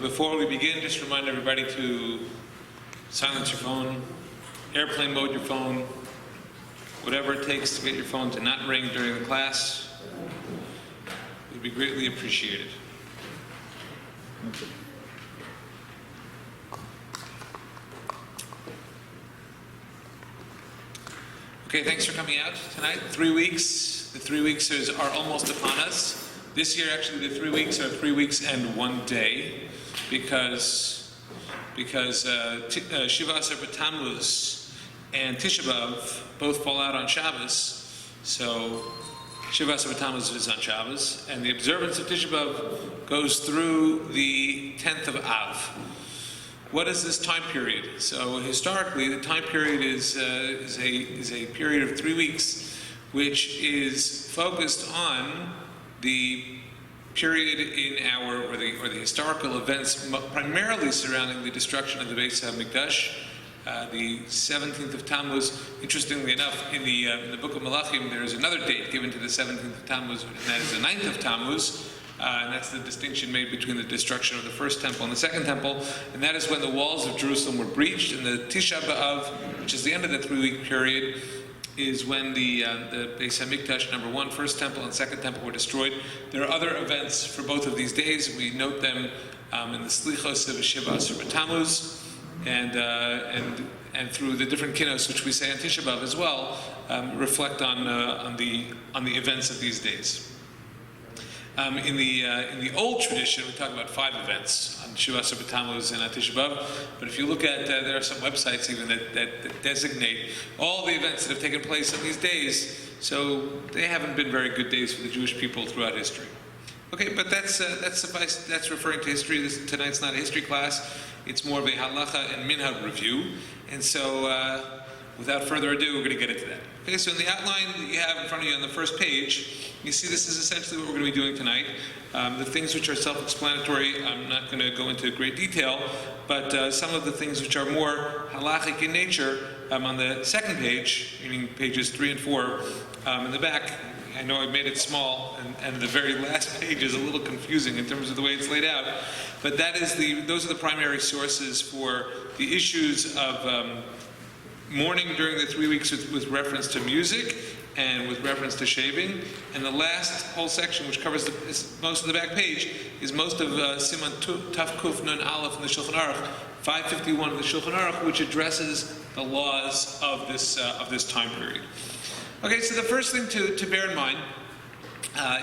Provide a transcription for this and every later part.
Before we begin, just remind everybody to silence your phone, airplane mode your phone, whatever it takes to get your phone to not ring during the class. It would be greatly appreciated. Okay, thanks for coming out tonight. 3 weeks. The 3 weeks are almost upon us. This year, actually, the 3 weeks are 3 weeks and 1 day, because Shiva Asar B'Tammuz and Tisha B'Av both fall out on Shabbos. So Shiva Asar B'Tammuz is on Shabbos, and the observance of Tisha B'Av goes through the 10th of Av. What is this time period? So historically, the time period is a period of 3 weeks, which is focused on the period in our, or the historical events primarily surrounding the destruction of the Beis HaMikdash, the 17th of Tammuz. Interestingly enough, in the book of Malachim, there is another date given to the 17th of Tammuz, and that is the 9th of Tammuz. And that's the distinction made between the destruction of the first temple and the second temple, and that is when the walls of Jerusalem were breached. And the Tisha B'Av, which is the end of the 3-week period, is when the Beis HaMikdash, number one, first temple and second temple were destroyed. There are other events for both of these days. We note them in the Slichos of Shiva Asar B'Tammuz, and through the different kinos which we say on Tisha B'Av as well, reflect on the events of these days. In the old tradition, we talk about 5 events on Shiva Asar B'Tammuz and on Tisha B'Av. But if you look at, there are some websites even that designate all the events that have taken place on these days. So they haven't been very good days for the Jewish people throughout history. Okay, but that's suffice. That's referring to history. Tonight's not a history class. It's more of a Halakha and Minhag review. And so, without further ado, we're going to get into that. Okay, so in the outline that you have in front of you on the first page, you see this is essentially what we're going to be doing tonight. The things which are self-explanatory, I'm not going to go into great detail, but some of the things which are more halachic in nature, on the second page, meaning pages 3 and 4, in the back. I know I've made it small, and the very last page is a little confusing in terms of the way it's laid out, but those are the primary sources for the issues of mourning during the 3 weeks with reference to music and with reference to shaving. And the last whole section, which covers most of the back page, is most of Siman Taf Kuf Nun Aleph in the Shulchan Aruch, 551 of the Shulchan Aruch, which addresses the laws of this time period. Okay, so the first thing to bear in mind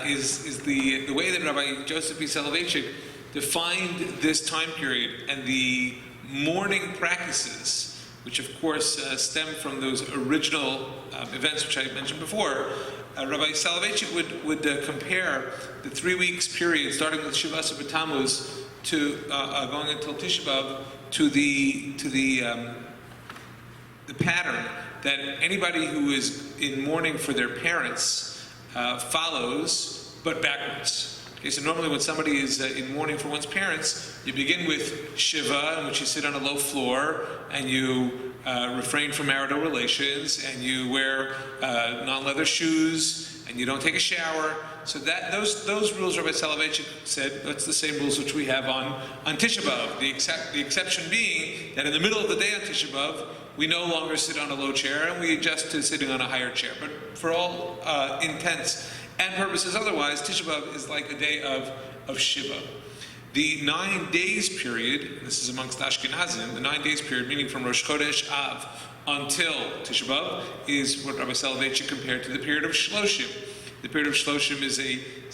is the way that Rabbi Joseph B. Soloveitchik defined this time period and the mourning practices, which of course stem from those original events which I mentioned before. Rabbi Soloveitchik would compare the 3 weeks period, starting with Shiva Asar B'Tammuz to going until Tisha B'Av, to the pattern that anybody who is in mourning for their parents follows, but backwards. Okay, so normally when somebody is in mourning for one's parents, you begin with Shiva, in which you sit on a low floor, and you refrain from marital relations, and you wear non-leather shoes, and you don't take a shower. So those rules, Rabbi Soloveitchik said, that's the same rules which we have on Tisha B'Av. The exception being that in the middle of the day on Tisha B'Av, we no longer sit on a low chair, and we adjust to sitting on a higher chair. But for all intents and purposes otherwise, Tisha B'Av is like a day of Shiva. The 9 days period, and this is amongst Ashkenazim, the 9 days period, meaning from Rosh Chodesh Av until Tisha B'Av, is what Rabbi Soloveitchik compared to the period of Shloshim. The period of Shloshim is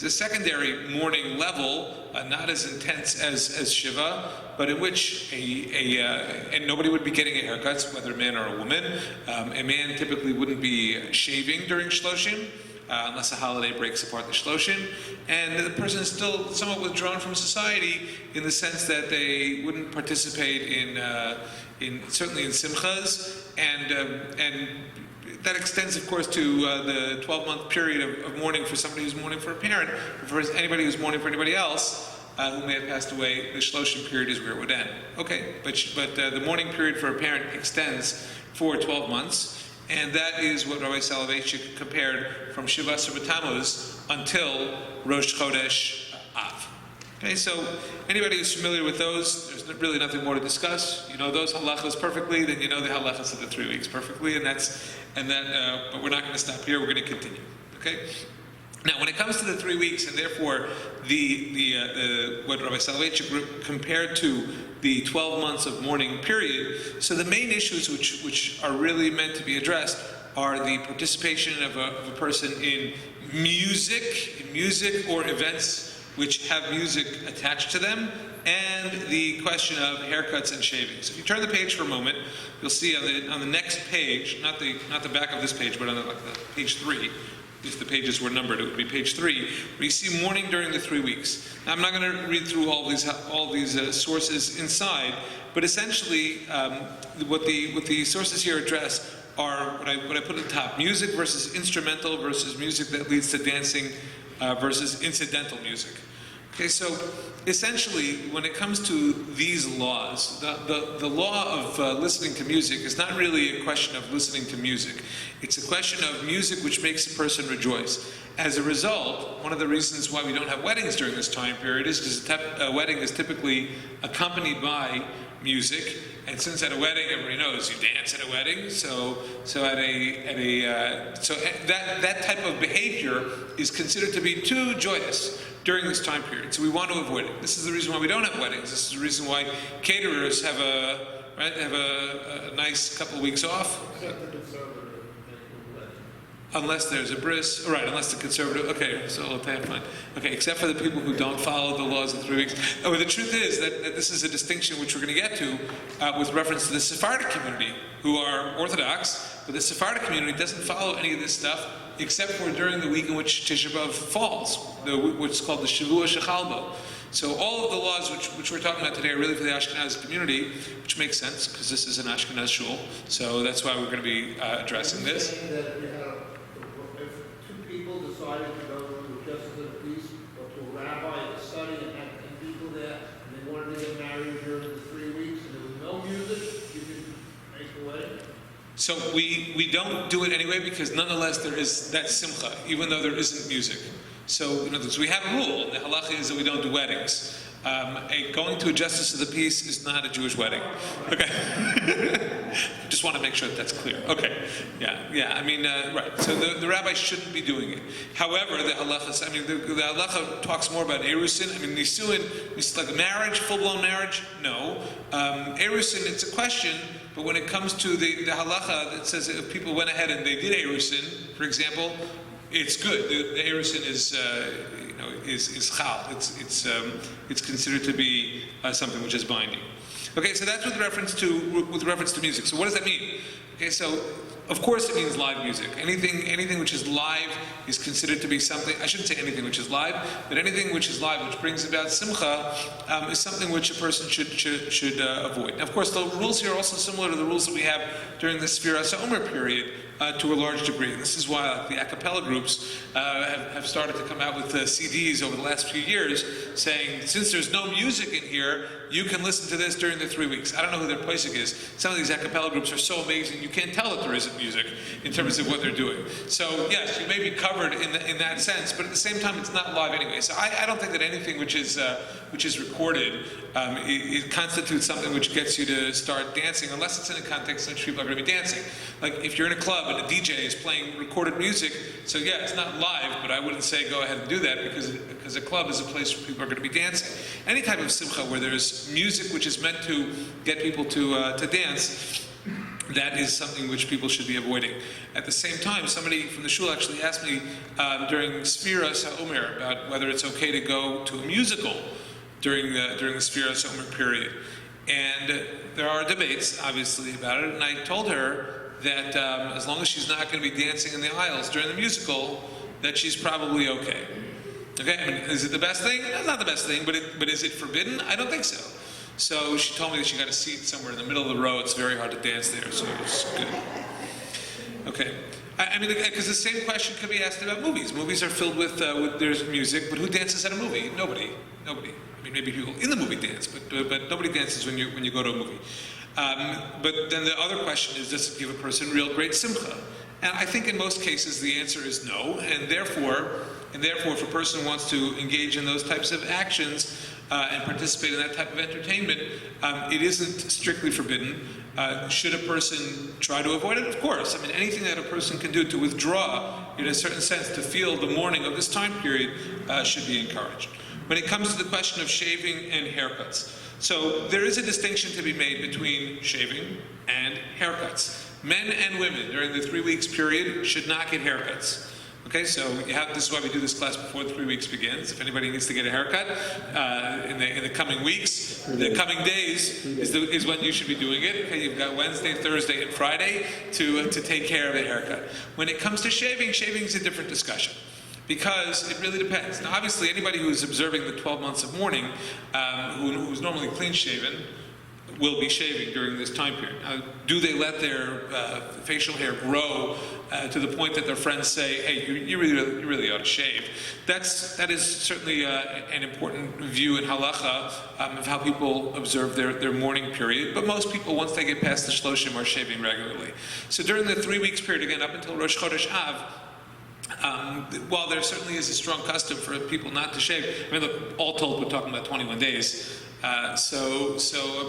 a secondary mourning level, not as intense as Shiva, but in which and nobody would be getting a haircut, whether a man or a woman. A man typically wouldn't be shaving during Shloshim, unless a holiday breaks apart the Shloshim, and the person is still somewhat withdrawn from society in the sense that they wouldn't participate certainly in simchas, and that extends, of course, to the 12-month period of mourning for somebody who's mourning for a parent. For anybody who's mourning for anybody else who may have passed away, the Shloshim period is where it would end. Okay, but the mourning period for a parent extends for 12 months, and that is what Rabbi Soloveitchik compared from Shiva Asar B'Tammuz until Rosh Chodesh Av. Okay, so anybody who's familiar with those, there's really nothing more to discuss. You know those halachas perfectly, then you know the halachas of the 3 weeks perfectly, but we're not going to stop here. We're going to continue. Okay. Now, when it comes to the 3 weeks, and therefore what Rabbi Soloveitchik compared to the 12 months of mourning period, so the main issues which are really meant to be addressed are the participation of a person in music or events which have music attached to them, and the question of haircuts and shaving. So if you turn the page for a moment, you'll see on the next page, not the back of this page, but on the page 3. If the pages were numbered, it would be page 3, where you see mourning during the 3 weeks. Now, I'm not going to read through all these sources inside, but essentially, what the sources here address are what I put at the top: music versus instrumental versus music that leads to dancing versus incidental music. Okay, so essentially, when it comes to these laws, the law of listening to music is not really a question of listening to music. It's a question of music which makes a person rejoice. As a result, one of the reasons why we don't have weddings during this time period is because a wedding is typically accompanied by music, and since at a wedding everybody knows you dance at a wedding, so that type of behavior is considered to be too joyous during this time period. So we want to avoid it. This is the reason why we don't have weddings. This is the reason why caterers have a nice couple of weeks off. Unless there's a bris, right, unless the conservative, okay, so okay, fine. Okay, except for the people who don't follow the laws of 3 weeks. Oh, the truth is that this is a distinction which we're going to get to with reference to the Sephardic community, who are Orthodox, but the Sephardic community doesn't follow any of this stuff except for during the week in which Tisha B'Av falls, what's called the Shavua Shechalbo. So all of the laws which we're talking about today are really for the Ashkenaz community, which makes sense because this is an Ashkenaz shul. So that's why we're going to be addressing this. If two people decided to go to a justice of the peace or to a rabbi to study and have 10 people there, and they wanted to get married during the 3 weeks, and there was no music, you could make the wedding? So we don't do it anyway because nonetheless there is that simcha, even though there isn't music. So in other words, we have a rule. The halakha is that we don't do weddings. Going to a justice of the peace is not a Jewish wedding. Okay. Just want to make sure that's clear. Okay. Yeah. I mean, right. So the rabbi shouldn't be doing it. However, the halakha, the halakha talks more about erusin. I mean, nisuin, like marriage, full-blown marriage. No. Erusin, it's a question. But when it comes to the halacha that says if people went ahead and they did erusin, for example, it's good. The erusin is chal. It's considered to be something which is binding. Okay, so that's with reference to music. So what does that mean? Okay, so of course it means live music. Anything which is live is considered to be something. I shouldn't say anything which is live, but anything which is live, which brings about simcha, is something which a person should avoid. Now, of course, the rules here are also similar to the rules that we have during the Sfiras HaOmer period. To a large degree. And this is why the a cappella groups have started to come out with CDs over the last few years saying, since there's no music in here, you can listen to this during the 3 weeks. I don't know who their placing is. Some of these a cappella groups are so amazing, you can't tell that there isn't music in terms of what they're doing. So yes, you may be covered in that sense, but at the same time, it's not live anyway. So I don't think that anything which is recorded it constitutes something which gets you to start dancing, unless it's in a context in which people are going to be dancing. Like if you're in a club and a DJ is playing recorded music, so yeah, it's not live, but I wouldn't say go ahead and do that because a club is a place where people are going to be dancing. Any type of simcha where there's music which is meant to get people to dance, that is something which people should be avoiding. At the same time, somebody from the shul actually asked me during Sfiras HaOmer about whether it's okay to go to a musical during the Sfiras HaOmer period. And there are debates, obviously, about it, and I told her that as long as she's not going to be dancing in the aisles during the musical, that she's probably okay. Okay, I mean, is it the best thing? It's not the best thing, but is it forbidden? I don't think so. So she told me that she got a seat somewhere in the middle of the row. It's very hard to dance there, so it's good. Okay. I mean, because the same question could be asked about movies. Movies are filled with there's music, but who dances at a movie? Nobody. I mean, maybe people in the movie dance, but nobody dances when you go to a movie. But then the other question is, does it give a person real great simcha? And I think in most cases the answer is no, and therefore and therefore if a person wants to engage in those types of actions and participate in that type of entertainment, it isn't strictly forbidden. Should a person try to avoid it? Of course. I mean, anything that a person can do to withdraw, in a certain sense, to feel the mourning of this time period should be encouraged. When it comes to the question of shaving and haircuts, so there is a distinction to be made between shaving and haircuts. Men and women during the 3 weeks period should not get haircuts. Okay, so this is why we do this class before the 3 weeks begins. If anybody needs to get a haircut in the coming weeks, the coming days is when you should be doing it. Okay, you've got Wednesday, Thursday, and Friday to take care of a haircut. When it comes to shaving, shaving is a different discussion, because it really depends. Now, obviously, anybody who is observing the 12 months of mourning, who's normally clean-shaven, will be shaving during this time period. Do they let their facial hair grow to the point that their friends say, hey, you really ought to shave? That is certainly an important view in Halakha of how people observe their mourning period. But most people, once they get past the Shloshim, are shaving regularly. So during the 3 weeks period, again, up until Rosh Chodesh Av, while there certainly is a strong custom for people not to shave, I mean, look, all told, we're talking about 21 days. So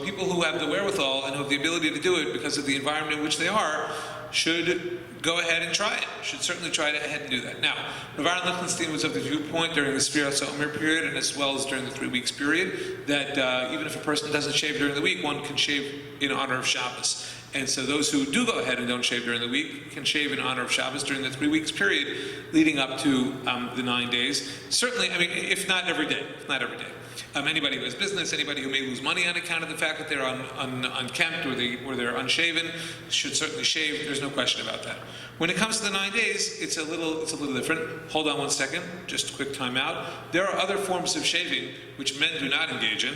people who have the wherewithal and who have the ability to do it because of the environment in which they are should go ahead and try it. Should certainly try to ahead and do that. Now, Rav Aaron Lichtenstein was of the viewpoint during the Sfiras HaOmer period, and as well as during the 3 weeks period, that even if a person doesn't shave during the week, one can shave in honor of Shabbos. And so those who do go ahead and don't shave during the week can shave in honor of Shabbos during the 3 weeks period leading up to the 9 days. Certainly, I mean, if not every day, anybody who has business, anybody who may lose money on account of the fact that they're unkempt or they're unshaven should certainly shave. There's no question about that. When it comes to the 9 days, it's a little different. Hold on one second, just a quick time out. There are other forms of shaving which men do not engage in,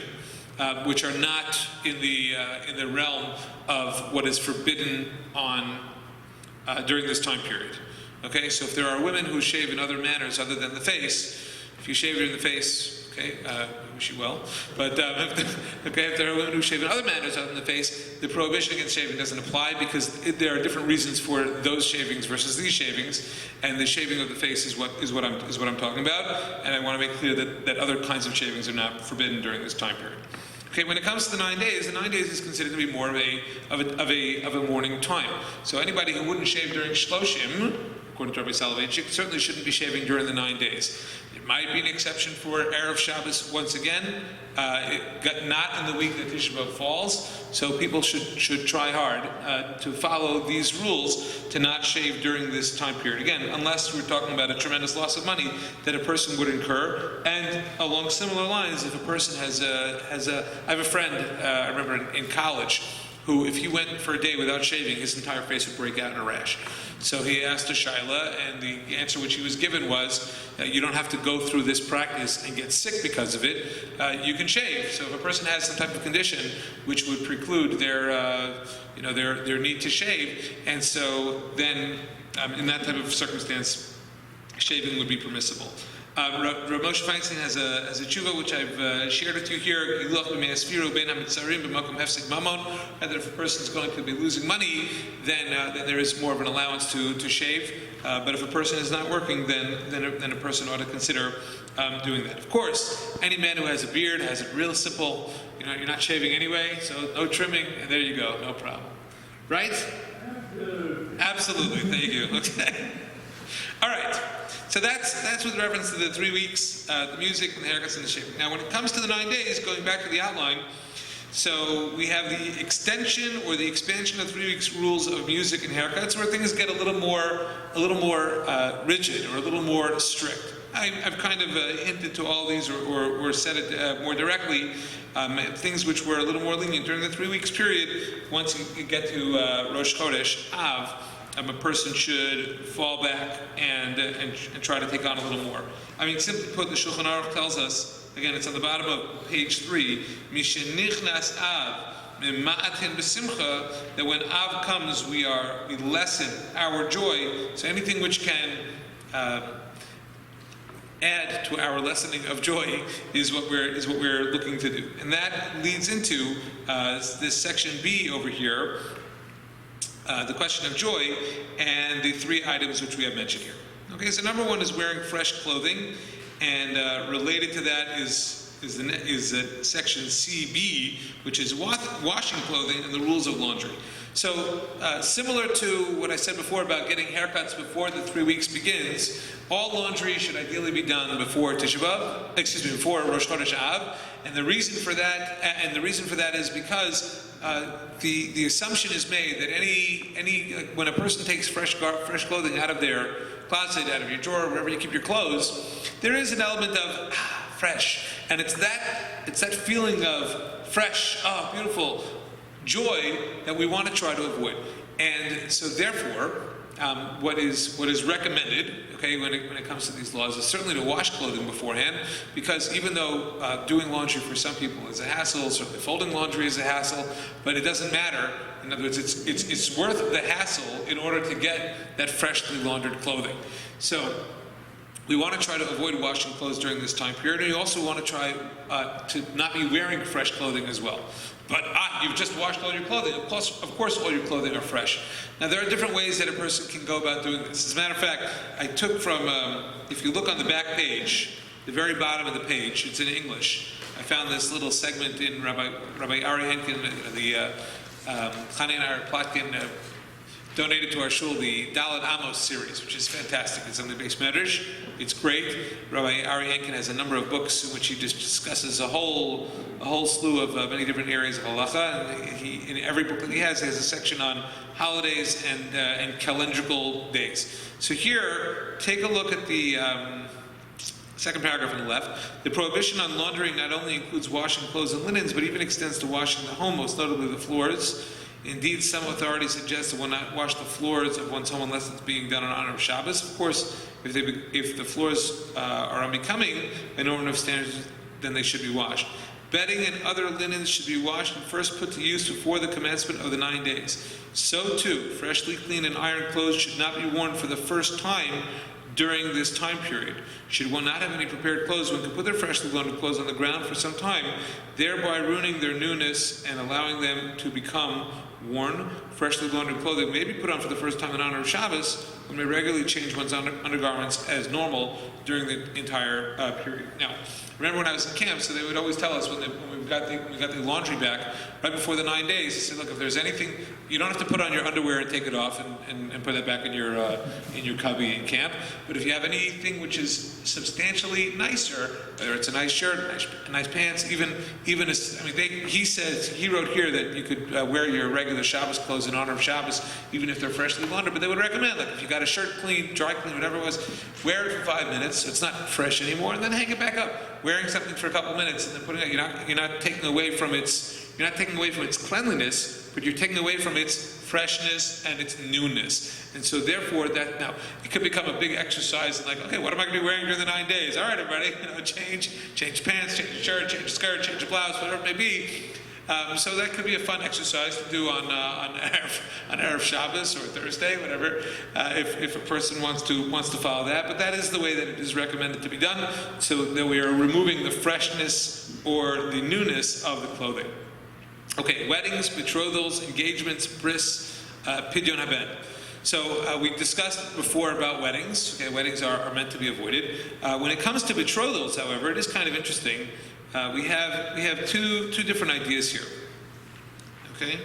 which are not in the realm of what is forbidden during this time period. Okay, so if there are women who shave in other manners other than the face, if you shave in the face, okay, I wish you well. But if there are women who shave in other manners other than the face, the prohibition against shaving doesn't apply, because there are different reasons for those shavings versus these shavings, and the shaving of the face is what I'm talking about. And I want to make clear that other kinds of shavings are not forbidden during this time period. Okay, when it comes to the 9 days is considered to be more of a mourning time. So anybody who wouldn't shave during Shloshim, according to Rabbi Soloveitchik, certainly shouldn't be shaving during the 9 days. There might be an exception for Erev Shabbos once again, not in the week that Tisha B'Av falls. So people should try hard to follow these rules to not shave during this time period. Again, unless we're talking about a tremendous loss of money that a person would incur. And along similar lines, if a person I have a friend, I remember in college, who, if he went for a day without shaving, his entire face would break out in a rash. So he asked a shaila, and the answer which he was given was that you don't have to go through this practice and get sick because of it. You can shave. So if a person has some type of condition which would preclude their need to shave, and so then in that type of circumstance, shaving would be permissible. Rav Moshe Feinstein has a tshuva which I've shared with you here. That if a person is going to be losing money, then there is more of an allowance to shave. But if a person is not working, then a person ought to consider doing that. Of course, any man who has a beard has it real simple. You're not shaving anyway, so no trimming, and there you go, no problem. Right? Absolutely. Thank you. Okay. All right. So that's with reference to the 3 weeks, the music and the haircuts and the shaving. Now, when it comes to the 9 days, going back to the outline, so we have the extension or the expansion of 3 weeks rules of music and haircuts, where things get a little more rigid or a little more strict. I've kind of hinted to all these or said it more directly. Things which were a little more lenient during the 3 weeks period. Once you get to Rosh Chodesh Av, a person should fall back and try to take on a little more. I mean, simply put, the Shulchan Aruch tells us, again, it's on the bottom of page 3, Mishenichnas Av, Mima'atin B'simcha, that when Av comes, we lessen our joy. So anything which can add to our lessening of joy is what we're looking to do, and that leads into this section B over here. The question of joy and the 3 items which we have mentioned here. Okay, so number one is wearing fresh clothing, and related to that is section CB, which is washing clothing and the rules of laundry. So similar to what I said before about getting haircuts before the 3 weeks begins, all laundry should ideally be done before before Rosh Chodesh Av, and the reason for that is because the assumption is made that when a person takes fresh clothing out of their closet, out of your drawer, wherever you keep your clothes, there is an element of fresh, and it's that feeling of fresh, beautiful joy that we want to try to avoid. And so therefore, what is recommended, okay, when it comes to these laws, is certainly to wash clothing beforehand, because even though doing laundry for some people is a hassle, certainly folding laundry is a hassle, but it doesn't matter. In other words, it's worth the hassle in order to get that freshly laundered clothing. So we want to try to avoid washing clothes during this time period, and you also want to try to not be wearing fresh clothing as well. But you've just washed all your clothing. Of course, all your clothing are fresh. Now, there are different ways that a person can go about doing this. As a matter of fact, I took from, if you look on the back page, the very bottom of the page, it's in English. I found this little segment in Rabbi Ari Henkin, the Chanan Ar Plotkin, donated to our shul, the Dalet Amos series, which is fantastic. It's on the base medrash. It's great. Rabbi Ari Henkin has a number of books in which he just discusses a whole slew of many different areas of Halakha. And in every book that he has a section on holidays and calendrical days. So here, take a look at the second paragraph on the left. The prohibition on laundering not only includes washing clothes and linens, but even extends to washing the home, most notably the floors. Indeed, some authorities suggest that one not wash the floors of one's home unless it's being done in honor of Shabbos. Of course, if the floors are unbecoming by normative standards, then they should be washed. Bedding and other linens should be washed and first put to use before the commencement of the 9 days. So too, freshly cleaned and ironed clothes should not be worn for the first time during this time period. Should one not have any prepared clothes, one can put their freshly laundered clothes on the ground for some time, thereby ruining their newness and allowing them to become worn. Freshly laundered clothing may be put on for the first time in honor of Shabbos, one may regularly change one's undergarments as normal during the entire period. Now, remember when I was in camp, so they would always tell us when we got the laundry back, right before the 9 days, they said, look, if there's anything, you don't have to put on your underwear and take it off and put that back in your cubby in camp, but if you have anything which is substantially nicer, whether it's a nice shirt, nice pants, he wrote here that you could wear your regular Shabbos clothes in honor of Shabbos, even if they're freshly laundered, but they would recommend, like, if you got a shirt clean, dry clean, whatever it was, wear it for 5 minutes, so it's not fresh anymore, and then hang it back up. Wearing something for a couple minutes and then putting it, you're not taking away from its cleanliness, but you're taking away from its freshness and its newness. And so therefore now it could become a big exercise, like, okay, what am I going to be wearing during the 9 days? All right, everybody, change pants, change your shirt, change your skirt, change your blouse, whatever it may be. So that could be a fun exercise to do on Erev Shabbos or Thursday, whatever, if a person wants to follow that. But that is the way that it is recommended to be done, so that we are removing the freshness or the newness of the clothing. Okay, weddings, betrothals, engagements, bris, pidyon haben. So we discussed before about weddings. Okay, weddings are meant to be avoided. When it comes to betrothals, however, it is kind of interesting. We have two different ideas here. Okay.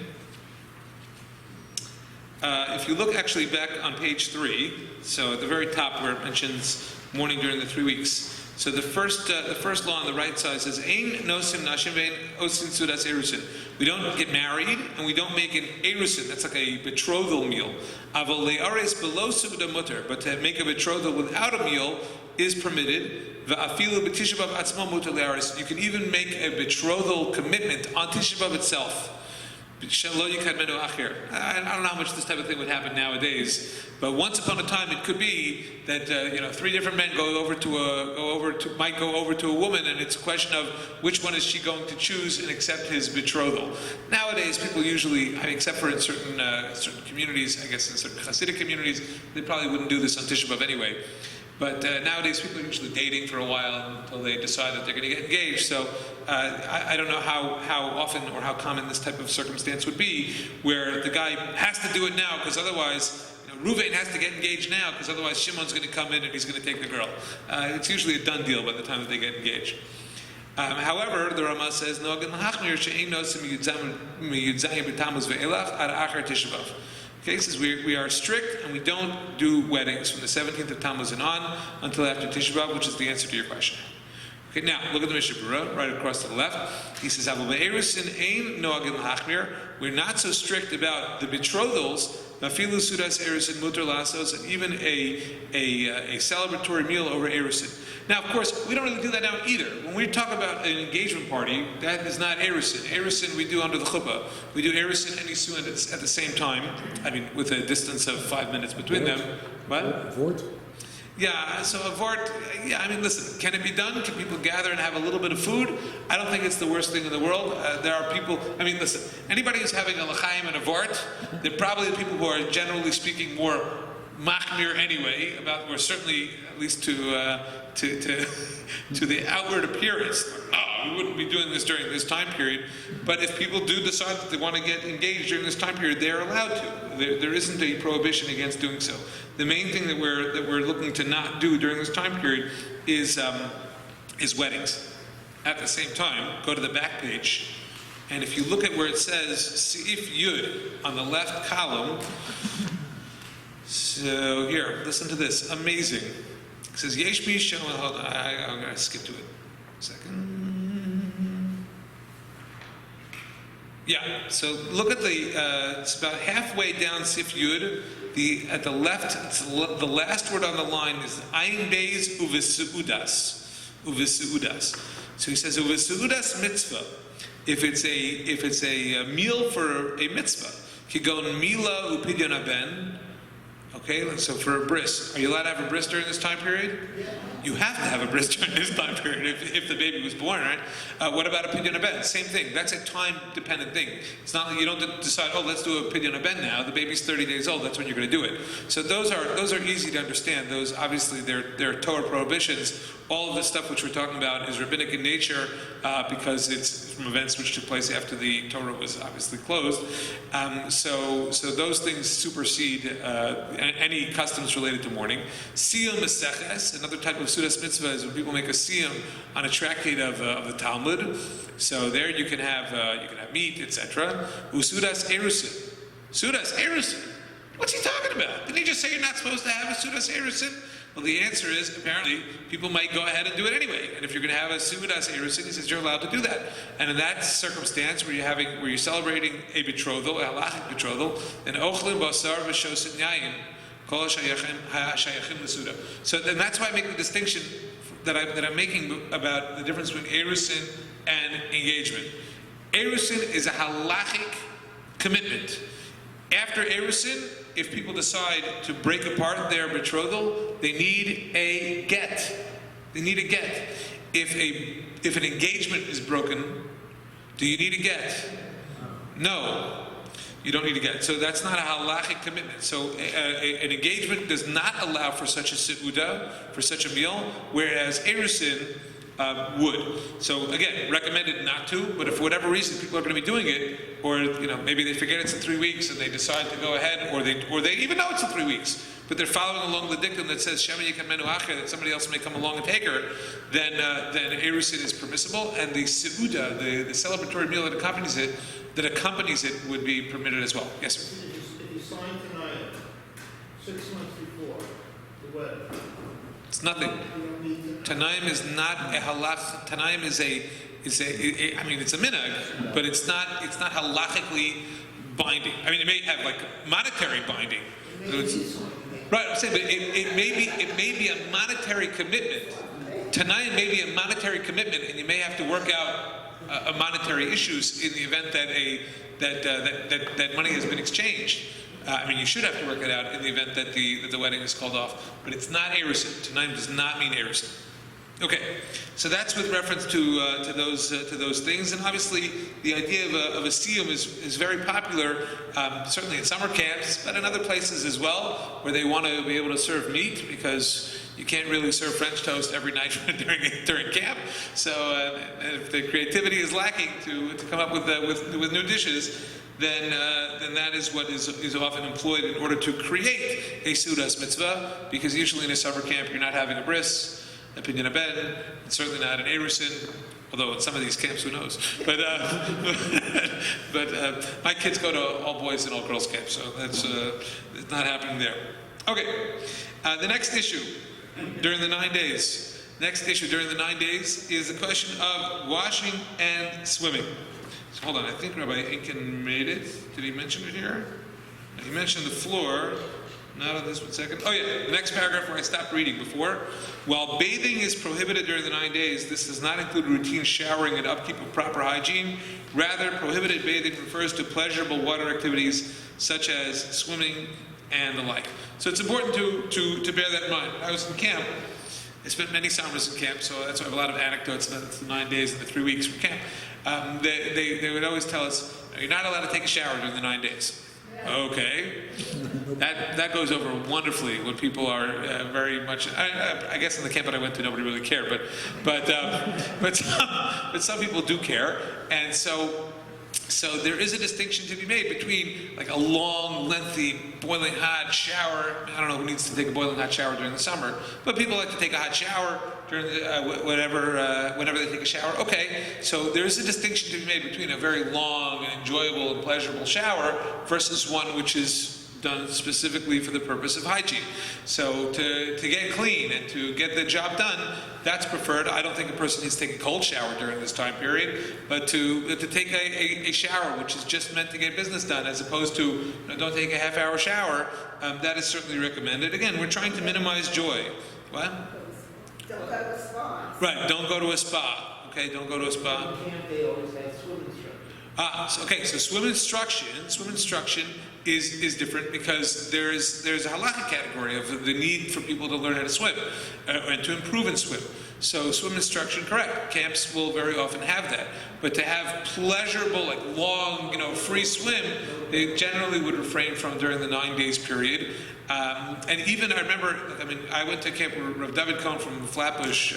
If you look actually back on page 3, so at the very top where it mentions mourning during the 3 weeks. So the first law on the right side says, "Ein nosim nashim vein osin sudas erusin." We don't get married and we don't make an erusin. That's like a betrothal meal. Avol le'ares below suda mutter, but to make a betrothal without a meal is permitted. Va'afilu b'Tisha B'av atzmo muter le'ares. You can even make a betrothal commitment on Tisha B'av itself. I don't know how much this type of thing would happen nowadays, but once upon a time it could be that 3 different men might go over to a woman, and it's a question of which one is she going to choose and accept his betrothal. Nowadays, people usually, except for in certain communities, I guess in certain Hasidic communities, they probably wouldn't do this on Tisha B'av anyway. But nowadays, people are usually dating for a while until they decide that they're going to get engaged. So I don't know how often or how common this type of circumstance would be, where the guy has to do it now, because otherwise, Reuven has to get engaged now because otherwise Shimon's going to come in and he's going to take the girl. It's usually a done deal by the time that they get engaged. However, the Rama says, okay, he says we are strict and we don't do weddings from the 17th of Tammuz and on until after Tisha B'Av, which is the answer to your question. Okay, now look at the Mishnah Berurah right across to the left. He says, we're not so strict about the betrothals, and even a celebratory meal over Erusin. Now, of course, we don't really do that now either. When we talk about an engagement party, that is not Erusin. Erusin we do under the chuppah. We do Erusin and Nisuin at the same time. I mean, with a distance of 5 minutes between them. What? Vort? Yeah, so a vort, yeah, I mean, listen, can it be done? Can people gather and have a little bit of food? I don't think it's the worst thing in the world. There are people, I mean, listen, anybody who's having a l'chaim and a vort, they're probably the people who are generally speaking more machmir anyway, or certainly at least to the outward appearance. We wouldn't be doing this during this time period. But if people do decide that they want to get engaged during this time period, they're allowed to. There isn't a prohibition against doing so. The main thing that we're looking to not do during this time period is weddings. At the same time, go to the back page, and if you look at where it says Seif Yud on the left column, so here, listen to this, amazing. It says Yesh Misha. Hold on, I'm going to skip to it. A second. Yeah, so look at it's about halfway down Sif Yud. At the left, the last word on the line is Ayin Beis Uvisuudas. So he says Uvisuudas mitzvah. If it's a meal for a mitzvah, Kigon Mila Upidyon Aben. Okay, so for a bris, are you allowed to have a bris during this time period? Yeah. You have to have a bris during this time period if the baby was born, right? What about a pidyon haben? Same thing. That's a time-dependent thing. It's not like you don't decide, let's do a pidyon haben now. The baby's 30 days old. That's when you're going to do it. So those are easy to understand. Those obviously they're Torah prohibitions. All of the stuff which we're talking about is rabbinic in nature because it's from events which took place after the Torah was obviously closed. So those things supersede any customs related to mourning. Siyum Meseches, another type of Sudas Mitzvah, is when people make a siyum on a tractate of the Talmud. So there you can have meat, etc. Usudas Erusin. Sudas Erusin. What's he talking about? Didn't he just say you're not supposed to have a Sudas Erusin? Well, the answer is, apparently, people might go ahead and do it anyway. And if you're going to have a Sudas Erusin, he says you're allowed to do that. And in that circumstance, where you're celebrating a betrothal, a halachic betrothal, then Ochlim Basar V'Shosin Yayin, Kol Shayachim L'Suda. So then that's why I make the distinction that I'm making about the difference between Erusin and engagement. Erusin is a halachic commitment. After Erusin, if people decide to break apart their betrothal, they need a get. They need a get. If an engagement is broken, do you need a get? No. You don't need a get. So that's not a halachic commitment. So an engagement does not allow for such a seuda, for such a meal, whereas Erusin would. So again, recommended not to, but if for whatever reason people are going to be doing it, or maybe they forget it's in 3 weeks and they decide to go ahead, or they even know it's in 3 weeks, but they're following along the dictum that says Shema Yikam Menu Acher, that somebody else may come along and take her, then Erusin is permissible, and the seuda, the celebratory meal that accompanies it would be permitted as well. Yes, sir. If you sign tonight, 6 months before the wedding, it's nothing. Tanaim is not a halach. Tanaim is I mean, it's a minhag, but it's not halachically binding. I mean, it may have like monetary binding. Right, I'm saying, but it may be a monetary commitment. Tanaim may be a monetary commitment, and you may have to work out monetary issues in the event that money has been exchanged. I mean, you should have to work it out in the event that the wedding is called off, but it's not Erusin. Tanaim does not mean Erusin. Okay, so that's with reference to those things, and obviously the idea of a siyum is very popular, certainly in summer camps, but in other places as well, where they want to be able to serve meat because you can't really serve French toast every night during camp. So if the creativity is lacking to come up with new dishes, then that is what is often employed in order to create a Sudas mitzvah, because usually in a summer camp you're not having a bris, a pinyan ben, and certainly not an erusin, although in some of these camps, who knows? But my kids go to all boys and all girls camps, so that's it's not happening there. Okay, the next issue during the 9 days. Next issue during the 9 days is the question of washing and swimming. So hold on, I think Rabbi Inkin made it. Did he mention it here? He mentioned the floor. Not on this 1 second. Oh yeah, the next paragraph where I stopped reading before. While bathing is prohibited during the 9 days, this does not include routine showering and upkeep of proper hygiene. Rather, prohibited bathing refers to pleasurable water activities such as swimming and the like. So it's important to bear that in mind. I was in camp. I spent many summers in camp, so that's why I have a lot of anecdotes about the 9 days and the 3 weeks from camp. They would always tell us, you're not allowed to take a shower during the 9 days. Okay, that goes over wonderfully when people are very much. I guess in the camp that I went to, nobody really cared, but some people do care, and so there is a distinction to be made between like a long, lengthy, boiling hot shower. I don't know who needs to take a boiling hot shower during the summer, but people like to take a hot shower during whenever they take a shower. Okay, so there is a distinction to be made between a very long and enjoyable and pleasurable shower versus one which is done specifically for the purpose of hygiene. So to get clean and to get the job done, that's preferred. I don't think a person needs to take a cold shower during this time period, but to take a shower which is just meant to get business done, as opposed to don't take a half-hour shower, that is certainly recommended. Again, we're trying to minimize joy. What? Don't go to a spa. Right, don't go to a spa. Okay, don't go to a spa. In camp, they always have swim instructors. Okay, so swim instruction is different because there's a halakha category of the need for people to learn how to swim and to improve and swim. So swim instruction, correct. Camps will very often have that. But to have pleasurable, like long, free swim, they generally would refrain from during the 9 days period. And even, I remember, I went to camp with Rav David Cohen from Flatbush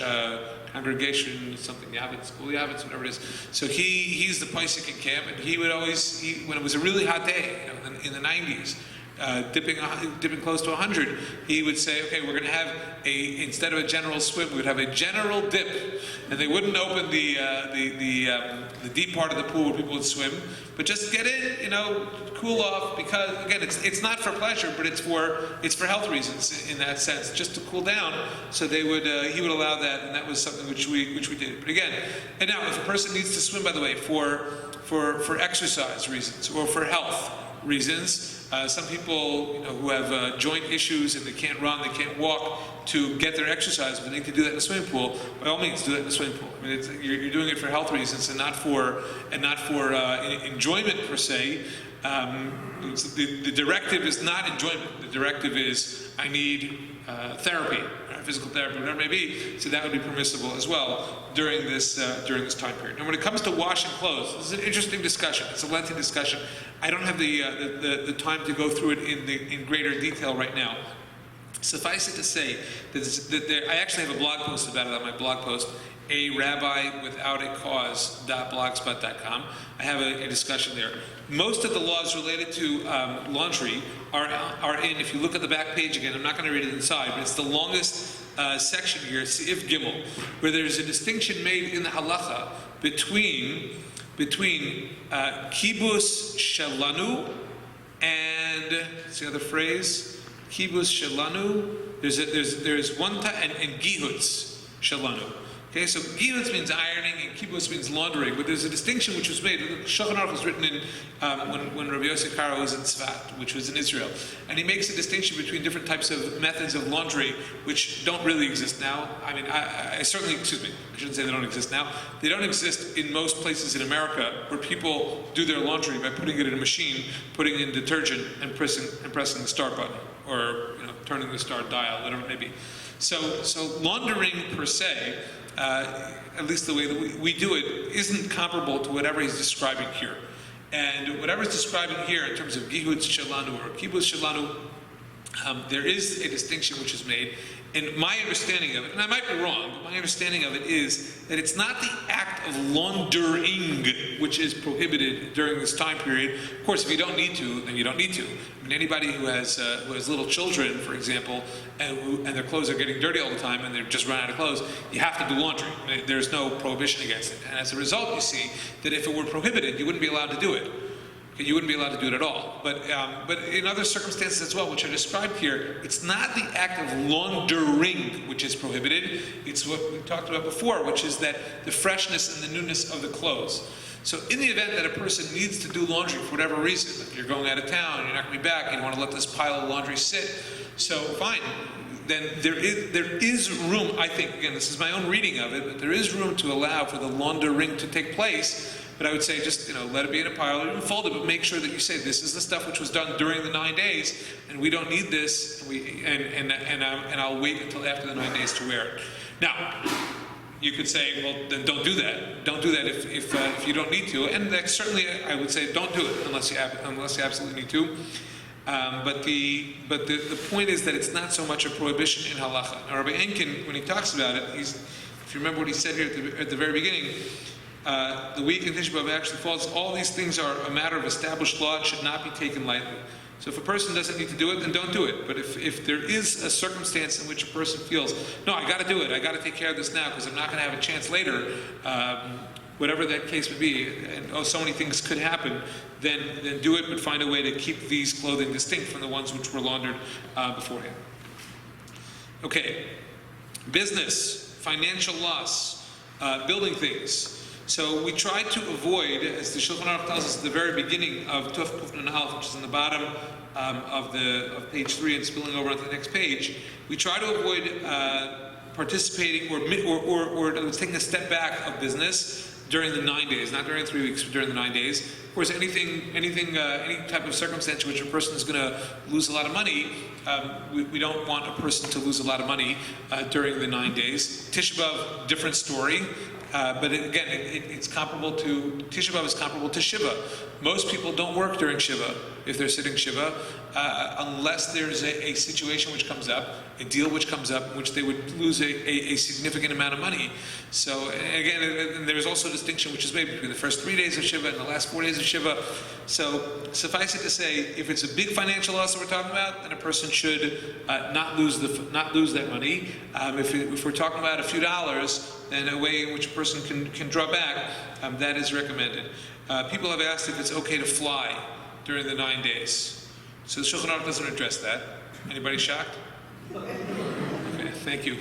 congregation, something, School Yavitz, whatever it is. So he's the Paisik in camp, and he would always, when it was a really hot day, in the 90s, dipping close to 100, he would say, okay, we're going to have instead of a general swim, we would have a general dip, and they wouldn't open the deep part of the pool where people would swim, but just get in, cool off, because again, it's not for pleasure, but it's for health reasons in that sense, just to cool down. So he would allow that, and that was something which we did. But again, and now if a person needs to swim, by the way, for exercise reasons or for health reasons. Some people, who have joint issues and they can't run, they can't walk to get their exercise, but they need to do that in a swimming pool. By all means, do that in a swimming pool. You're doing it for health reasons and not for enjoyment per se. The directive is not enjoyment. The directive is I need therapy, physical therapy, whatever it may be. So that would be permissible as well during this time period. And when it comes to washing clothes, this is an interesting discussion. It's a lengthy discussion. I don't have the time to go through it in greater detail right now. Suffice it to say that I actually have a blog post about it on my blog post, arabbywithoutacause.blogspot.com. I have a discussion there. Most of the laws related to laundry are in, if you look at the back page again, I'm not going to read it inside, but it's the longest section here, Seif Gimel, where there's a distinction made in the Halakha between kibus shelanu and, what's the other phrase? Kibus shelanu. There's one time, and gihutz shelanu. Okay, so gihutz means ironing and kibus means laundering, but there's a distinction which was made. Shulchan Aruch was written in when Rabbi Yossi Karo was in Tzfat, which was in Israel, and he makes a distinction between different types of methods of laundry which don't really exist now. I certainly, I shouldn't say they don't exist now. They don't exist in most places in America where people do their laundry by putting it in a machine, putting in detergent, and pressing the start button, or turning the start dial, whatever it may be. So laundering per se, at least the way that we do it, isn't comparable to whatever he's describing here. And whatever he's describing here in terms of gihutz shelanu or kibus shelanu, there is a distinction which is made, And my understanding of it, and I might be wrong, but my understanding of it is that it's not the act of laundering which is prohibited during this time period. Of course, if you don't need to, then you don't need to. I mean, anybody who has little children, for example, and their clothes are getting dirty all the time and they're just run out of clothes, you have to do laundry. There's no prohibition against it. And as a result, you see that if it were prohibited, you wouldn't be allowed to do it. You wouldn't be allowed to do it at all. But in other circumstances as well, which are described here, it's not the act of laundering which is prohibited. It's what we talked about before, which is that the freshness and the newness of the clothes. So in the event that a person needs to do laundry for whatever reason, if you're going out of town, you're not going to be back, you don't want to let this pile of laundry sit, so fine. Then there is room, I think, again, this is my own reading of it, but there is room to allow for the laundering to take place. But I would say just, let it be in a pile, or even fold it, but make sure that you say this is the stuff which was done during the 9 days, and we don't need this, and I'll wait until after the 9 days to wear it. Now, you could say, well, then don't do that. Don't do that if you don't need to, and that certainly I would say don't do it unless you absolutely need to. But the point is that it's not so much a prohibition in Halakha. Now, Rabbi Enkin, when he talks about it, if you remember what he said here at the very beginning. The week in Tisha B'Av actually falls. All these things are a matter of established law and should not be taken lightly. So if a person doesn't need to do it, then don't do it. But if there is a circumstance in which a person feels, no, I got to do it, I got to take care of this now because I'm not going to have a chance later, whatever that case would be, and so many things could happen, then do it, but find a way to keep these clothing distinct from the ones which were laundered beforehand. Okay, business, financial loss, building things. So we try to avoid, as the Shulchan Aruch tells us at the very beginning of Tuf Kuf Nun Aleph, which is in the bottom of page 3 and spilling over onto the next page, we try to avoid participating or taking a step back of business during the 9 days, not during 3 weeks, but during the 9 days. Of course, any type of circumstance in which a person is going to lose a lot of money, we don't want a person to lose a lot of money during the 9 days. Tisha B'Av, different story. But it's comparable to, Tisha B'Av is comparable to Shiva. Most people don't work during Shiva, if they're sitting Shiva, unless there's a situation which comes up, a deal which comes up, in which they would lose a significant amount of money. So again, there's also a distinction which is made between the first 3 days of Shiva and the last 4 days of Shiva. So suffice it to say, if it's a big financial loss that we're talking about, then a person should not lose that money. If we're talking about a few dollars, then a way in which a person can draw back, that is recommended. People have asked if it's okay to fly during the 9 days. So the Shulchan Aruch doesn't address that. Anybody shocked? Okay, thank you.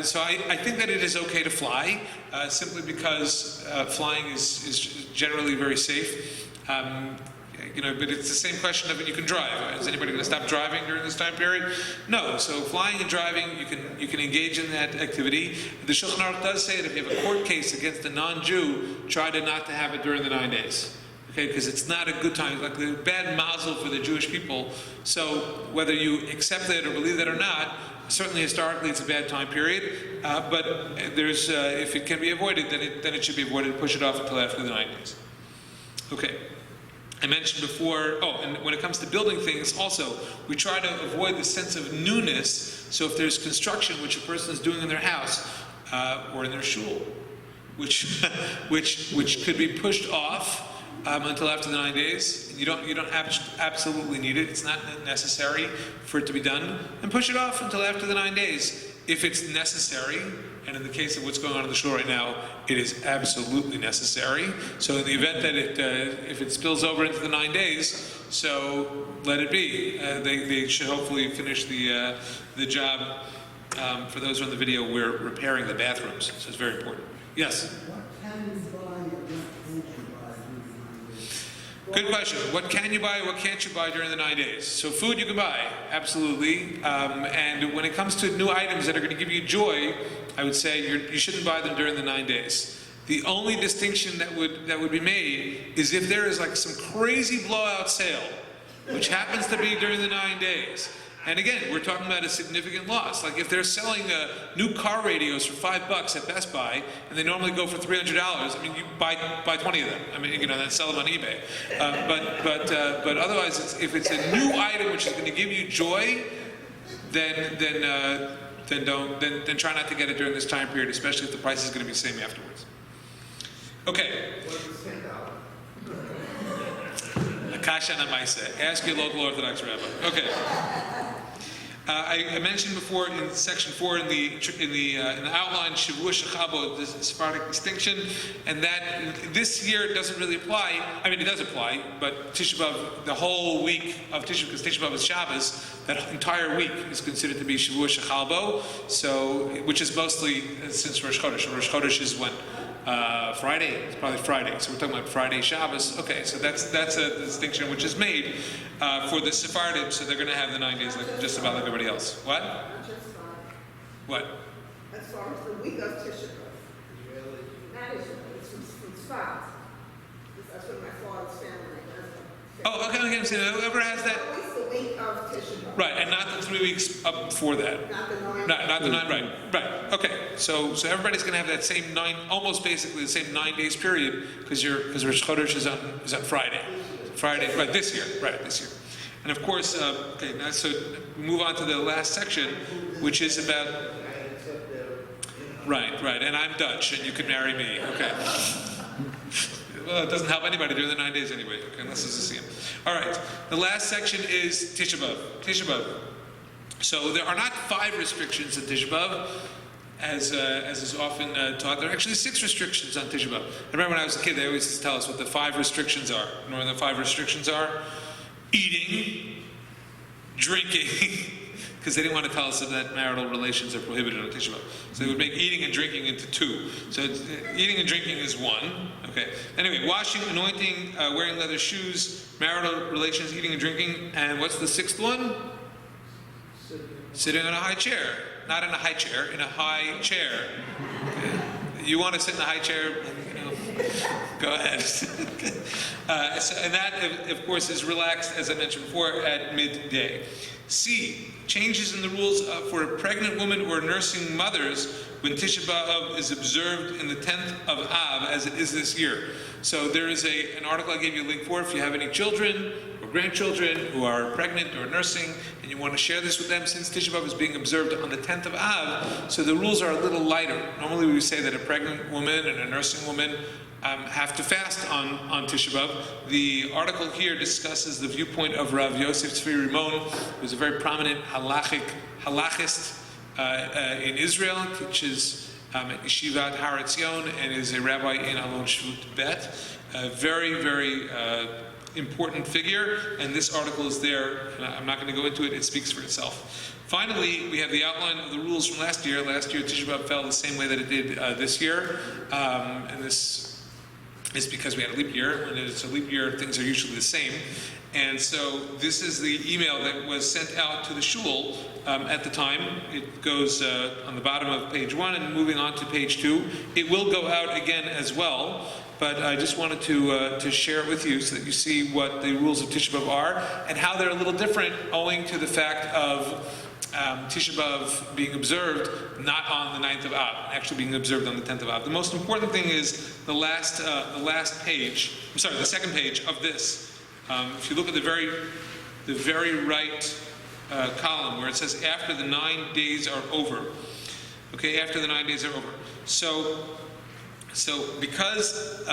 So I think that it is okay to fly, simply because flying is generally very safe. But it's the same question of you can drive. Is anybody going to stop driving during this time period? No. So flying and driving, you can engage in that activity. The Shulchan Aruch does say that if you have a court case against a non-Jew, try not to have it during the 9 days. Okay, because it's not a good time, like the bad mazel for the Jewish people. So whether you accept it or believe that or not, certainly historically it's a bad time period. But there's if it can be avoided, then it should be avoided. Push it off until after the 9 days. Okay. I mentioned before, and when it comes to building things, also, we try to avoid the sense of newness. So if there's construction which a person is doing in their house or in their shul, which could be pushed off until after the 9 days, you don't absolutely need it. It's not necessary for it to be done, and push it off until after the 9 days if it's necessary. And in the case of what's going on in the shul right now, it is absolutely necessary. So in the event that if it spills over into the 9 days, so let it be. They should hopefully finish the job. For those who are on the video, we're repairing the bathrooms, so it's very important. Yes? What can you buy or what can't you buy during the 9 days? Good question. What can you buy, what can't you buy during the 9 days? So food you can buy, absolutely. And when it comes to new items that are going to give you joy, I would say you shouldn't buy them during the 9 days. The only distinction that would be made is if there is like some crazy blowout sale, which happens to be during the 9 days. And again, we're talking about a significant loss. Like if they're selling new car radios for $5 at Best Buy, and they normally go for $300, I mean, you buy 20 of them. I mean, then sell them on eBay. But otherwise, if it's a new item which is going to give you joy, then try not to get it during this time period, especially if the price is going to be the same afterwards. Okay. Akasha Namaisa. Ask your local Orthodox rabbi. Okay. I mentioned before in section 4 in the outline Shavua Shechabo, this Sephardic distinction, and that this year it doesn't really apply. I mean, it does apply, but Tisha B'av, the whole week of Tisha, because Tisha B'av is Shabbos, that entire week is considered to be Shavua Shechabo. So, which is mostly since Rosh Chodesh. Rosh Chodesh is when. Friday. It's probably Friday. So we're talking about Friday Shabbos. Okay, so that's a distinction which is made for the Sephardim. So they're going to have the 9 days like just about like everybody else. What? Not just far. What? As far as the week of Tisha B'Av. That is, it's from Tzfat. That's what my father's family does. Oh, okay. So whoever has that. Always the week of Tisha B'Av. Right, and not the 3 weeks up before that. Not the 9. Not the 9. Right. Okay. So everybody's going to have that same 9, almost basically the same 9 days period because Rosh Chodesh is on Friday. Friday, right? This year. And of course, okay. Now, so we move on to the last section, which is about. Right. And I'm Dutch, and you could marry me. Okay. Well, it doesn't help anybody during the 9 days anyway, okay, unless it's a sin. All right, the last section is Tisha B'Av. So there are not 5 restrictions in Tisha B'Av, as is often taught. There are actually 6 restrictions on Tisha B'Av. I remember when I was a kid, they always used to tell us what the 5 restrictions are. You know what the 5 restrictions are? Eating, drinking, because they didn't want to tell us that marital relations are prohibited on Tisha B'Av. So they would make eating and drinking into 2. So eating and drinking is 1. Okay. Anyway, washing, anointing, wearing leather shoes, marital relations, eating and drinking, and what's the 6th one? Sitting on a high chair. Not in a high chair, in a high chair. Okay. You want to sit in a high chair, go ahead. And that, of course, is relaxed, as I mentioned before, at midday. C, changes in the rules for a pregnant woman or nursing mothers when Tisha B'Av is observed in the 10th of Av, as it is this year. So there is an article I gave you a link for if you have any children or grandchildren who are pregnant or nursing, and you want to share this with them since Tisha B'Av is being observed on the 10th of Av. So the rules are a little lighter. Normally we would say that a pregnant woman and a nursing woman have to fast on Tisha B'Av. The article here discusses the viewpoint of Rav Yosef Tzvi Rimon, who is a very prominent halachist in Israel, teaches at Yeshivat Har Etzion, and is a rabbi in Alon Shvut Bet. A very, very important figure, and this article is there. I'm not going to go into it, it speaks for itself. Finally, we have the outline of the rules from last year. Last year, Tisha B'Av fell the same way that it did this year, and this is because we had a leap year. When it's a leap year, things are usually the same. And so this is the email that was sent out to the shul at the time. It goes on the bottom of page 1 and moving on to page 2. It will go out again as well, but I just wanted to share it with you so that you see what the rules of Tisha B'Av are and how they're a little different owing to the fact of Tisha B'Av being observed not on the 9th of Av, actually being observed on the 10th of Av. The most important thing is the last page, the second page of this. If you look at the very right column where it says after the 9 days are over. Okay, after the 9 days are over. So because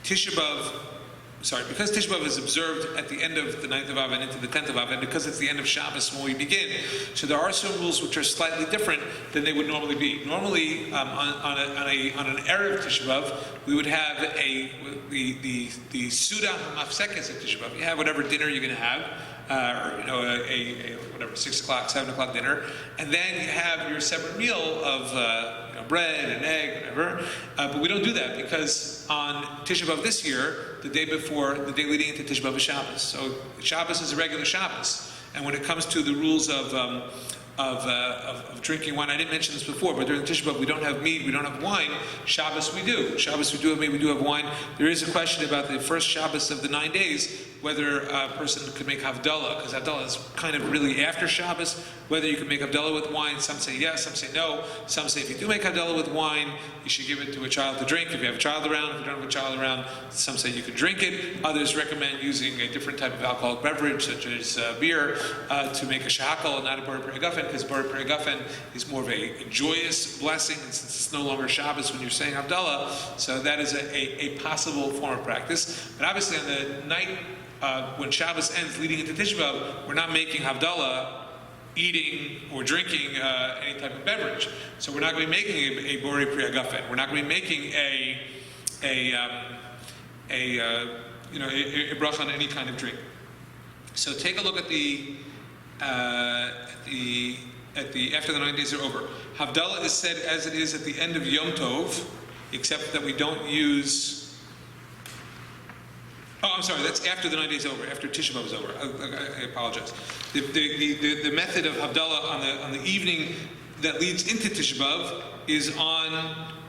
Tisha B'Av is observed at the end of the 9th of Av and into the 10th of Av, and because it's the end of Shabbos when we begin, so there are some rules which are slightly different than they would normally be. Normally, on an Erev Tisha B'Av, we would have the Suda Mafsekes of Tisha B'Av. You have whatever dinner you're going to have, whatever 6 o'clock, 7 o'clock dinner, and then you have your separate meal of bread and egg, whatever. But we don't do that because on Tisha B'Av this year, the day leading into Tisha B'Av is Shabbos. So Shabbos is a regular Shabbos, and when it comes to the rules of of drinking wine. I didn't mention this before, but during Tisha B'Av we don't have meat, we don't have wine. Shabbos we do. Shabbos we do have meat, we do have wine. There is a question about the first Shabbos of the 9 days, whether a person could make Havdalah, because Havdalah is kind of really after Shabbos, whether you can make Havdalah with wine. Some say yes, some say no. Some say if you do make Havdalah with wine, you should give it to a child to drink. If you have a child around, if you don't have a child around, some say you can drink it. Others recommend using a different type of alcoholic beverage, such as beer, to make a shahakal and not a bar pregafen, because bar pregafen is more of a joyous blessing, and since it's no longer Shabbos when you're saying Havdalah, so that is a possible form of practice. But obviously on the night when Shabbos ends leading into Tisha B'Av, we're not making Havdalah, eating or drinking any type of beverage. So we're not going to be making a bori pregafen. We're not going to be making a bracha on any kind of drink. So take a look at the after the 9 days are over. Havdalah is said as it is at the end of Yom Tov, except that we don't use. Oh, I'm sorry. That's after the 9 days over. After Tisha B'Av is over. I apologize. The method of Havdalah on the evening that leads into Tisha B'Av is on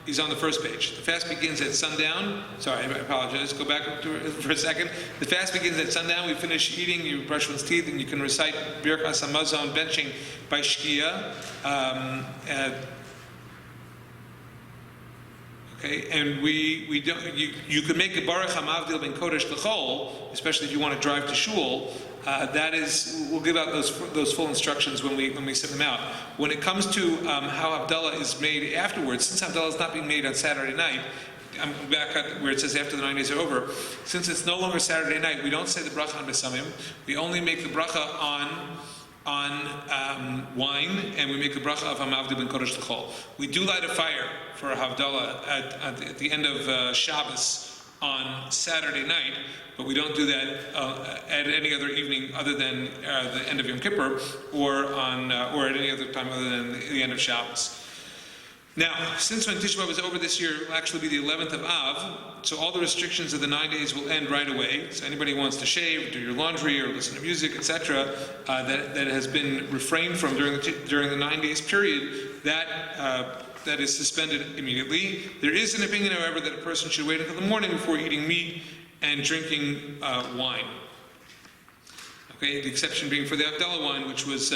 the first page. The fast begins at sundown. Sorry, I apologize. Go back for a second. The fast begins at sundown. We finish eating. You brush one's teeth, and you can recite Birkas Hamazon benching by Shkia. Okay, and we don't. You can make a Baruch Hamavdil ben Kodesh L'Chol, especially if you want to drive to shul. That is, we'll give out those full instructions when we send them out. When it comes to how Havdalah is made afterwards, since Havdalah is not being made on Saturday night, I'm back at where it says after the 9 days are over. Since it's no longer Saturday night, we don't say the bracha on Besamim. We only make the bracha on wine, and we make the bracha of Hamavdil ben Kodesh L'Chol. We do light a fire for a Havdalah at the end of Shabbos on Saturday night, but we don't do that at any other evening other than the end of Yom Kippur, or at any other time other than the end of Shabbos. Now, since when Tisha B'Av is over this year, it will actually be the 11th of Av, so all the restrictions of the 9 days will end right away. So anybody who wants to shave, do your laundry, or listen to music, etc., that has been refrained from during the 9 days period, that is suspended immediately. There is an opinion, however, that a person should wait until the morning before eating meat and drinking wine. Okay, the exception being for the Havdalah wine, which was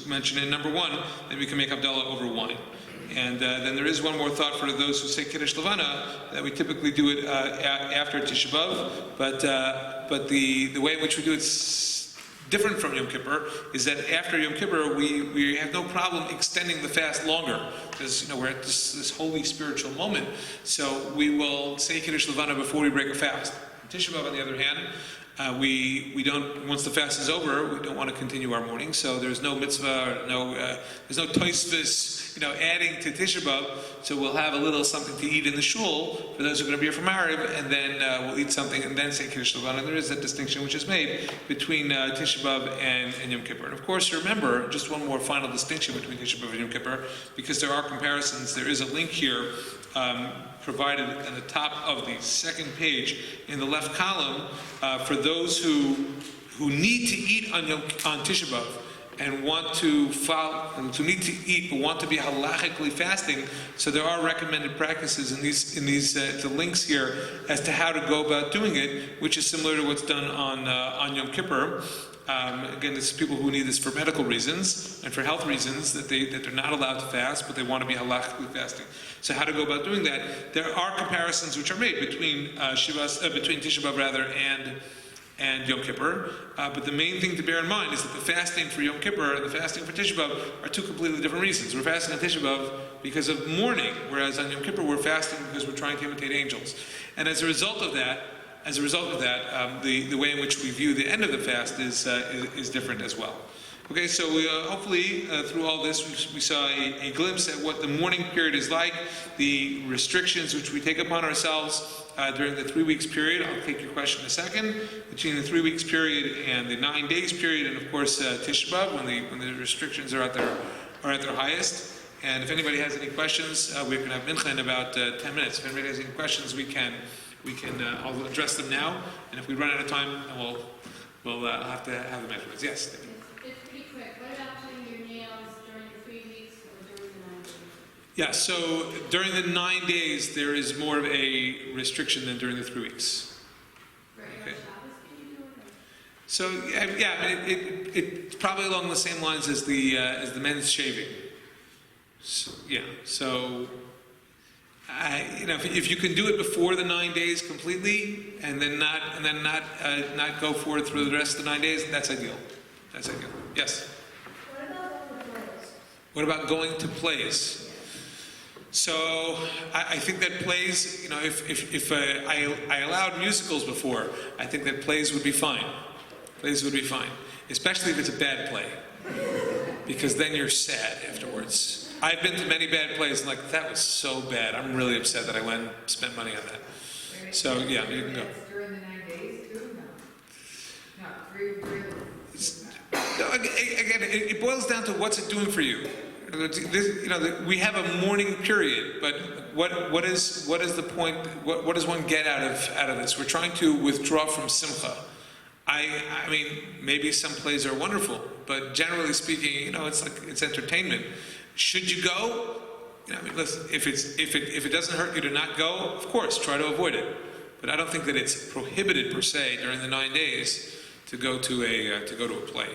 mentioned in number 1, that we can make Havdalah over wine. And then there is one more thought for those who say Kiddush Levana, that we typically do it after Tisha B'Av, but the way in which we do it's different from Yom Kippur, is that after Yom Kippur we have no problem extending the fast longer, because we're at this holy spiritual moment. So we will say Kiddush Levana before we break a fast. Tisha B'Av, on the other hand, we don't. Once the fast is over, we don't want to continue our mourning. So there's no mitzvah, there's no toisvis, adding to Tisha B'Av. So we'll have a little something to eat in the shul for those who are going to be here from Arab, and then we'll eat something and then say Kiddush Levana. And there is that distinction which is made between Tisha B'Av and Yom Kippur. And of course, remember just one more final distinction between Tisha B'Av and Yom Kippur, because there are comparisons. There is a link here provided at the top of the second page in the left column for those who need to eat on Tisha B'Av and want to need to eat but want to be halachically fasting. So there are recommended practices in these the links here as to how to go about doing it, which is similar to what's done on Yom Kippur. Again, this is people who need this for medical reasons and for health reasons, that they're not allowed to fast, but they want to be halachically fasting. So how to go about doing that? There are comparisons which are made between Tisha B'Av and Yom Kippur, but the main thing to bear in mind is that the fasting for Yom Kippur and the fasting for Tisha B'Av are two completely different reasons. We're fasting on Tisha B'Av because of mourning, whereas on Yom Kippur we're fasting because we're trying to imitate angels. And as a result of that, the way in which we view the end of the fast is different as well. Okay, so we, hopefully through all this we saw a glimpse at what the mourning period is like, the restrictions which we take upon ourselves during the 3 weeks period. I'll take your question in a second. Between the 3 weeks period and the 9 days period, and of course Tisha B'Av, when the restrictions are at their highest. And if anybody has any questions, we're going to have Minhag in about 10 minutes. If anybody has any questions, we can I'll address them now. And if we run out of time, we'll have to have them afterwards. Yes. It's pretty quick. What about putting your nails Yeah, so during the 9 days, there is more of a restriction than during the 3 weeks. Okay. So, yeah, I mean, it's probably along the same lines as the men's shaving. So, yeah, so, if you can do it before the 9 days completely, and then not go for it through the rest of the 9 days, that's ideal. That's ideal. Yes. What about going to plays? So I think that plays, if I allowed musicals before, I think that plays would be fine. Plays would be fine, especially if it's a bad play, because then you're sad afterwards. I've been to many bad plays, and like, that was so bad. I'm really upset that I went and spent money on that. So yeah, you can go. During the 9 days too? No. No, three. No, again, it boils down to what's it doing for you. We have a mourning period, but what is the point? What does one get out of this? We're trying to withdraw from simcha. I mean, maybe some plays are wonderful, but generally speaking, it's entertainment. Should you go? Listen, if it doesn't hurt you to not go, of course, try to avoid it. But I don't think that it's prohibited per se during the 9 days to go to a play.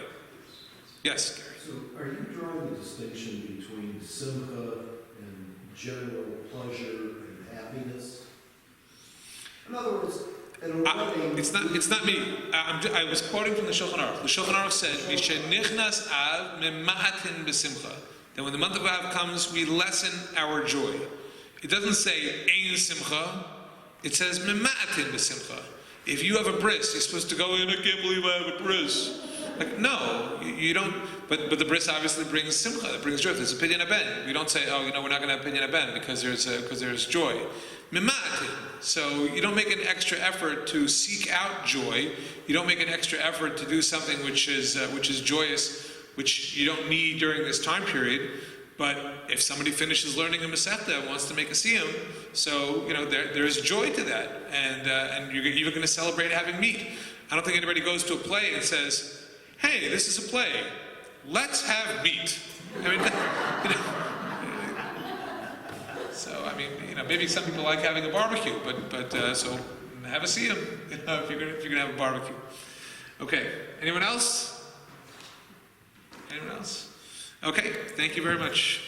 Yes. So, are you drawing the distinction between simcha and general pleasure and happiness? In other words, at a wedding... It's not me. I was quoting from the Shulchan Aruch. The Shulchan Aruch said, "Mishenichnas av mema'atin b'simcha." That when the month of Av comes, we lessen our joy. It doesn't say ein simcha. It says mema'atin b'simcha. If you have a bris, you're supposed to go in. I can't believe I have a bris. Like, no, you don't. But the bris obviously brings simcha. It brings joy. There's a pidyon haben. We don't say, we're not going to have pidyon haben because there's joy. Mema'atin. So you don't make an extra effort to seek out joy. You don't make an extra effort to do something which is joyous, which you don't need during this time period. But if somebody finishes learning a Masechta and wants to make a siyum, so there's joy to that, and you're even going to celebrate having meat. I don't think anybody goes to a play and says, "Hey, this is a play. Let's have meat." I mean, so I mean, maybe some people like having a barbecue, but so have a siyum if you're gonna have a barbecue. Okay. Anyone else? Anyone else? Okay. Thank you very much.